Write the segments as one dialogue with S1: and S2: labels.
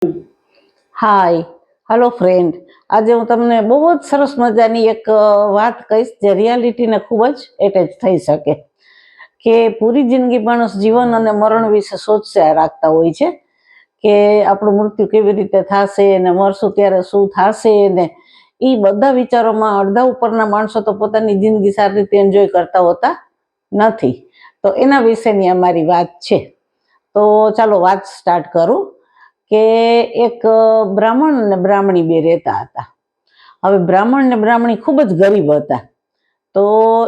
S1: હાય, hello friend. આજે હું તમને બહુ જ સરસ મજાની એક વાત કહીશ જે રિયાલિટીને ખૂબ જ એટેચ થઈ શકે. કે પૂરી જિંદગી માણસ જીવન અને મરણ વિશે સોચશે રાખતા હોય છે કે આપણું મૃત્યુ કેવી રીતે થશે ને મરશું ત્યારે શું થશે ને એ બધા વિચારોમાં અડધા ઉપરના માણસો તો પોતાની જિંદગી સારી રીતે એન્જોય કરતા હોતા નથી. તો એના વિશેની અમારી વાત છે. તો ચાલો વાત સ્ટાર્ટ કરું. કે એક બ્રાહ્મણ અને બ્રાહ્મણી બે રહેતા હતા. હવે બ્રાહ્મણ ને બ્રાહ્મણી ખૂબ જ ગરીબ હતા. તો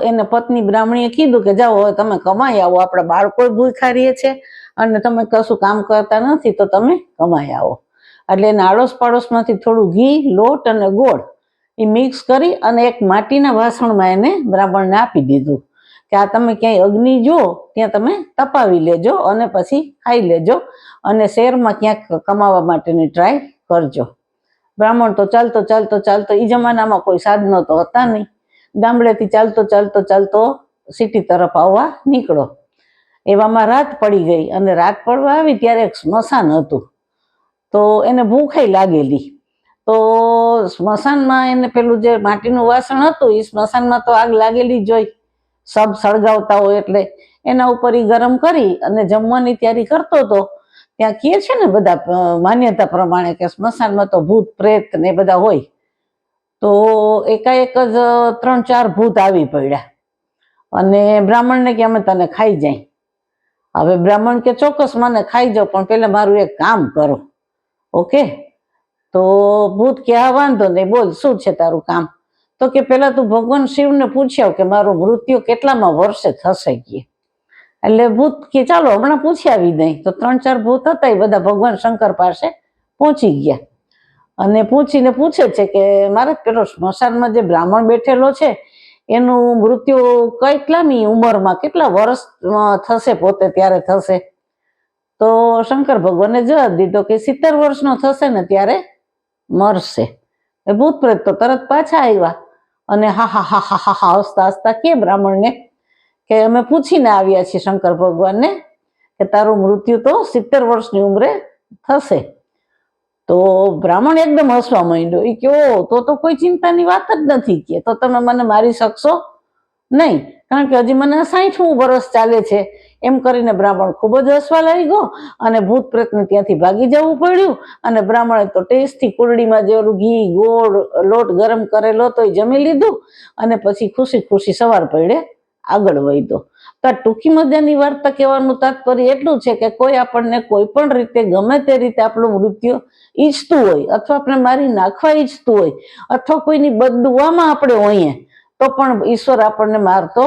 S1: એને પત્ની બ્રાહ્મણીએ કીધું કે જાઓ હવે તમે કમાઈ આવો, આપણા બાળકો ભૂખ્યા રહીએ છે અને તમે કશું કામ કરતા નથી તો તમે કમાઈ આવો. એટલે એને આડોશ પાડોશમાંથી થોડું ઘી, લોટ અને ગોળ એ મિક્સ કરી અને એક માટીના વાસણમાં એને બ્રાહ્મણને આપી દીધું કે આ તમે ક્યાંય અગ્નિ જો ત્યાં તમે તપાવી લેજો અને પછી ખાઈ લેજો અને શહેરમાં ક્યાંક કમાવા માટેની ટ્રાય કરજો. બ્રાહ્મણ તો ચાલતો ચાલતો ચાલતો, એ જમાનામાં કોઈ સાધનો તો હતા નહીં, ગામડેથી ચાલતો ચાલતો ચાલતો સિટી તરફ આવવા નીકળો. એવામાં રાત પડી ગઈ અને રાત પડવા આવી ત્યારે એક સ્મશાન હતું. તો એને ભૂખાઈ લાગેલી. તો સ્મશાનમાં એને પેલું જે માટીનું વાસણ હતું એ સ્મશાનમાં તો આગ લાગેલી જ હોય, સબ સળગાવતા હોય એટલે એના ઉપર એ ગરમ કરી અને જમવાની તૈયારી કરતો હતો. ત્યાં કહે છે ને બધા માન્યતા પ્રમાણે કે સ્મશાનમાં તો ભૂત પ્રેત ને બધા હોય. તો એકાએક જ 3-4 ભૂત આવી પડ્યા અને બ્રાહ્મણને કે અમે તને ખાઈ જાય. હવે બ્રાહ્મણ કે ચોક્કસ મને ખાઈ જાઓ પણ પેલા મારું એક કામ કરો. ઓકે. તો ભૂત કે હા વાંધો નહીં, બોલ શું છે તારું કામ? તો કે પેલા તું ભગવાન શિવને પૂછ્યા કે મારું મૃત્યુ કેટલામાં વર્ષે થશે કે. એટલે ભૂત કે ચાલો હમણાં પૂછી આવી દઈ. તો 3-4 ભૂત હતા એ બધા ભગવાન શંકર પાસે પહોંચી ગયા અને પૂછીને પૂછે છે કે મારે પેલો સ્મશાનમાં જે બ્રાહ્મણ બેઠેલો છે એનું મૃત્યુ કેટલામી ઉંમરમાં, કેટલા વર્ષ થશે પોતે ત્યારે થશે? તો શંકર ભગવાને જવાબ દીધો કે 70 વર્ષનો થશે ને ત્યારે મરશે. એ ભૂત પ્રેત તો તરત પાછા આવ્યા અને હા હા હા હા હા હા હસતા હસતા કે બ્રાહ્મણને કે અમે પૂછીને આવ્યા છીએ શંકર ભગવાનને કે તારું મૃત્યુ તો 70 વર્ષની ઉંમરે થશે. તો બ્રાહ્મણ એકદમ હસવા માંડ્યો. એ કે તો કોઈ ચિંતાની વાત જ નથી કે તો તમે મને મારી શકશો નહીં, કારણ કે હજી મને 60મું વર્ષ ચાલે છે. એમ કરીને બ્રાહ્મણ ખૂબ જ હસવા લાગ્યો અને ભૂત પ્રેતને ત્યાંથી ભાગી જવું પડ્યું. અને બ્રાહ્મણે તો ટેસ્ટથી કુરડીમાં જે ઓલું ઘી, ગોળ, લોટ ગરમ કરેલો તો એ જમી લીધું અને પછી ખુશી ખુશી સવાર પડે આગળ વધ્યો. તો ટૂંકી મજાની વાર્તા કહેવાનું તાત્પર્ય એટલું છે કે કોઈ આપણને કોઈ પણ રીતે ગમે તે રીતે આપણું મૃત્યુ ઈચ્છતું હોય અથવા આપણે મારી નાખવા ઈચ્છતું હોય અથવા કોઈની બદદુઆમાં આપણે હોઈએ તો પણ ઈશ્વર આપણને મારતો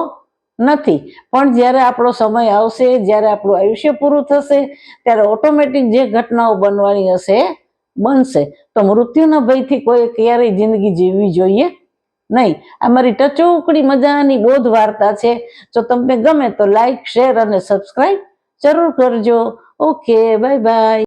S1: નથી. પણ જ્યારે આપણો સમય આવશે, જ્યારે આપણું આયુષ્ય પૂરું થશે ત્યારે ઓટોમેટિક જે ઘટનાઓ બનવાની હશે બનશે. તો મૃત્યુના ભયથી કોઈ ક્યારેય જિંદગી જીવવી જોઈએ નહીં. આ મારી ટચોકડી મજાની બોધ વાર્તા છે. જો તમને ગમે તો લાઈક, શેર અને સબસ્ક્રાઈબ જરૂર કરજો. Okay, bye bye.